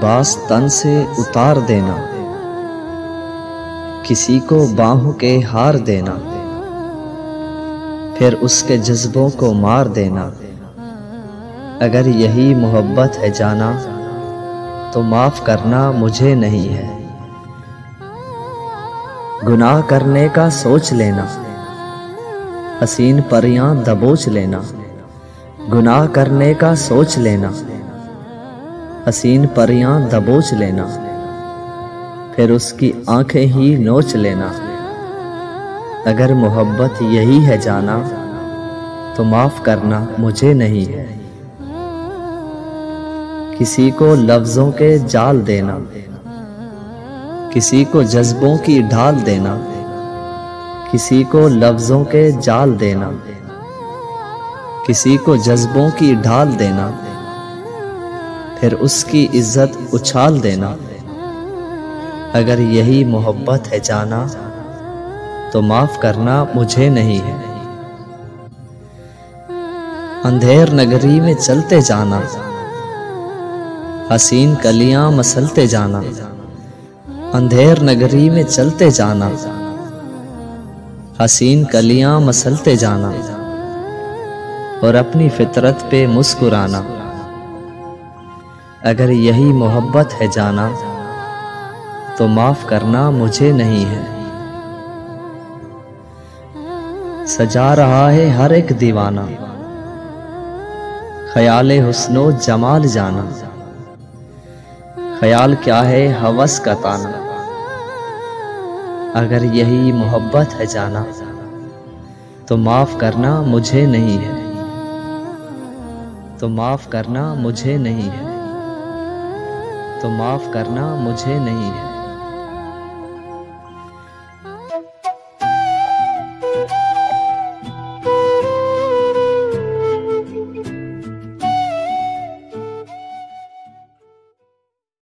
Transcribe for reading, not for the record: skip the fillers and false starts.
लिबास तन से उतार देना, किसी को बाहों के हार देना, फिर उसके जज्बों को मार देना। अगर यही मोहब्बत है जाना, तो माफ करना मुझे नहीं है। गुनाह करने का सोच लेना, हसीन परियां दबोच लेना। गुनाह करने का सोच लेना, हसीन परियां दबोच लेना, फिर उसकी आंखें ही नोच लेना। अगर मोहब्बत यही है जाना, तो माफ करना मुझे नहीं है। किसी को लफ्जों के जाल देना, किसी को जज्बों की ढाल देना। किसी को लफ्जों के जाल देना, किसी को जज्बों की ढाल देना, फिर उसकी इज्जत उछाल देना। अगर यही मोहब्बत है जाना, तो माफ करना मुझे नहीं है। अंधेर नगरी में चलते जाना, हसीन कलियां मसलते जाना। अंधेर नगरी में चलते जाना, हसीन कलियां मसलते जाना, और अपनी फितरत पे मुस्कुराना। अगर यही मोहब्बत है जाना, तो माफ करना मुझे नहीं है। सजा रहा है हर एक दीवाना, ख्याले हुस्नो जमाल जाना। ख्याल क्या है हवस का ताना। अगर यही मोहब्बत है जाना, तो माफ करना मुझे नहीं है। तो माफ करना मुझे नहीं है। तो माफ करना मुझे नहीं है।